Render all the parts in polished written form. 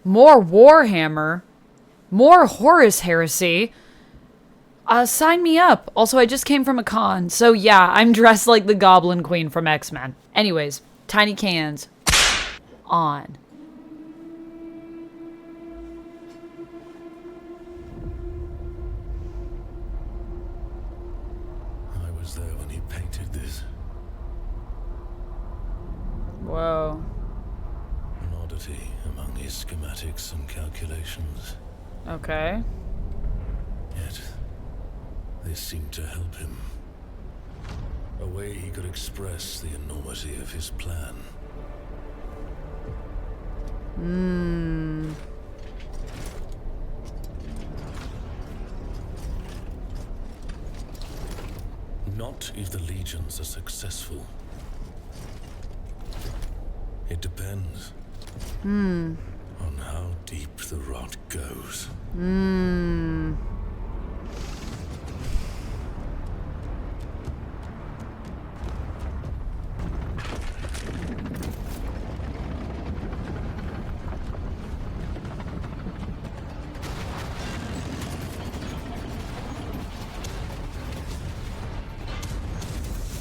More Warhammer. More Horus Heresy. Sign me up. Also, I just came from a con, so yeah, I'm dressed like the Goblin Queen from X-Men. Anyways, tiny cans on. I was there when he painted this. Whoa. An oddity among his schematics and calculations. Okay. Yet, this seemed to help him. A way he could express the enormity of his plan. Not if the legions are successful. It depends. On how deep the rot goes.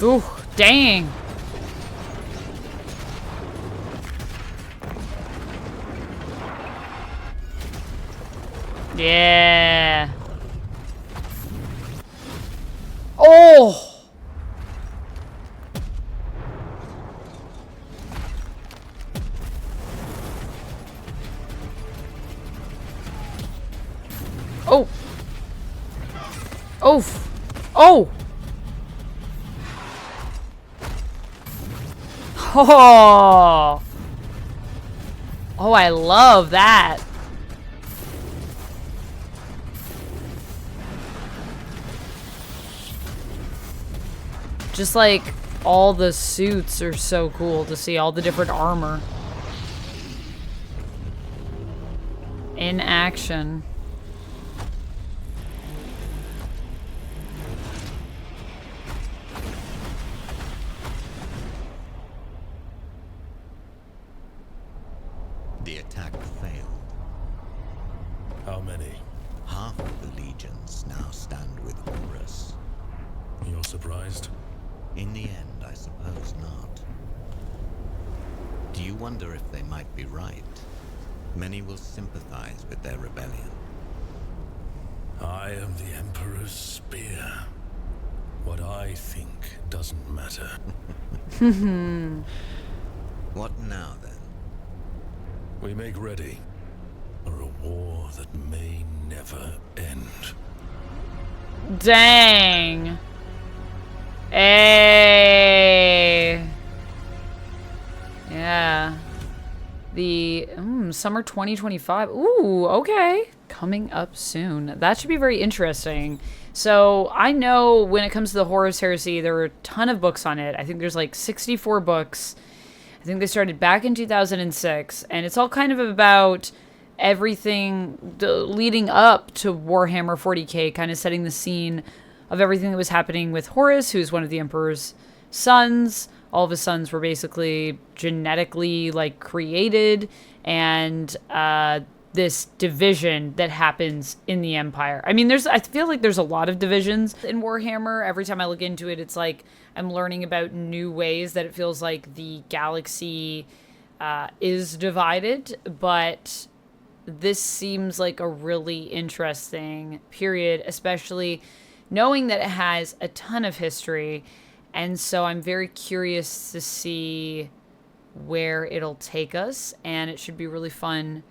Ooh, dang. Yeah. Oh. Oh. Oh. Oh. Oh. Oh, I love that. Just like all the suits are so cool to see all the different armor in action. The attack failed. How many? Half of the legions now stand with Horus. You're surprised? In the end, I suppose not. Do you wonder if they might be right? Many will sympathize with their rebellion. I am the Emperor's spear. What I think doesn't matter. What now, then? We make ready for a war that may never end. Dang. Hey. Yeah. The summer 2025. Ooh, okay. Coming up soon. That should be very interesting. So I know when it comes to the Horus Heresy, there are a ton of books on it. I think there's like 64 books. I think they started back in 2006, and it's all kind of about everything leading up to Warhammer 40k, kind of setting the scene of everything that was happening with Horus, who's one of the Emperor's sons. All of his sons were basically genetically like created, and this division that happens in the Empire. I mean, I feel like there's a lot of divisions in Warhammer. Every time I look into it, it's like I'm learning about new ways that it feels like the galaxy is divided, but this seems like a really interesting period, especially knowing that it has a ton of history. And so I'm very curious to see where it'll take us, and it should be really fun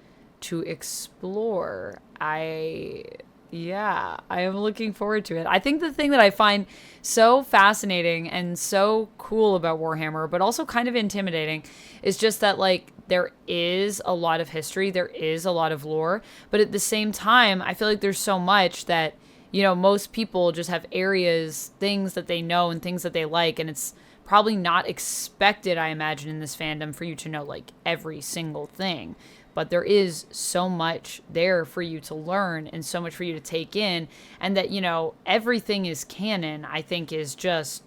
to explore. I am looking forward to it. I think the thing that I find so fascinating and so cool about Warhammer, but also kind of intimidating, is just that like there is a lot of history, there is a lot of lore, but at the same time, I feel like there's so much that, you know, most people just have areas, things that they know and things that they like, and it's probably not expected, I imagine, in this fandom for you to know like every single thing. But there is so much there for you to learn and so much for you to take in. And that, you know, everything is canon, I think is just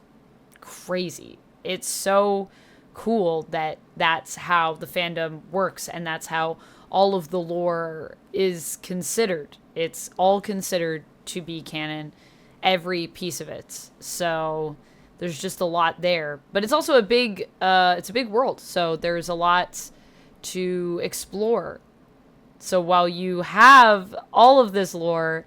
crazy. It's so cool that that's how the fandom works, and that's how all of the lore is considered. It's all considered to be canon, every piece of it. So there's just a lot there, but it's also a big world. So there's a lot to explore. So while you have all of this lore,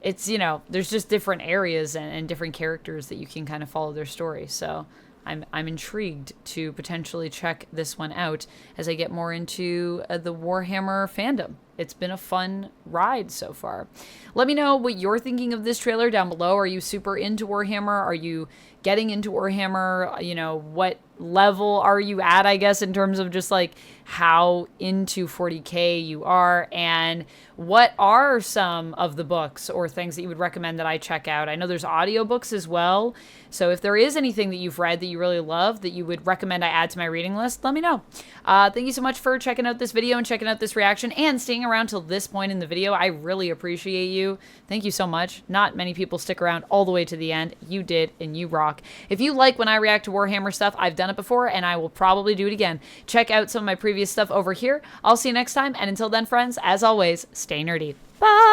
it's, you know, there's just different areas and different characters that you can kind of follow their story. So I'm intrigued to potentially check this one out as I get more into the Warhammer fandom. It's been a fun ride so far. Let me know what you're thinking of this trailer down below. Are you super into Warhammer? Are you getting into Warhammer? You know, what level are you at, I guess, in terms of just like how into 40K you are, and what are some of the books or things that you would recommend that I check out? I know there's audiobooks as well, so if there is anything that you've read that you really love that you would recommend I add to my reading list, let me know. Thank you so much for checking out this video and checking out this reaction and staying around till this point in the video. I really appreciate you. Thank you so much. Not many people stick around all the way to the end. You did, and you rock. If you like when I react to Warhammer stuff, I've done it before, and I will probably do it again. Check out some of my previous stuff over here. I'll see you next time, and until then, friends, as always, stay nerdy. Bye!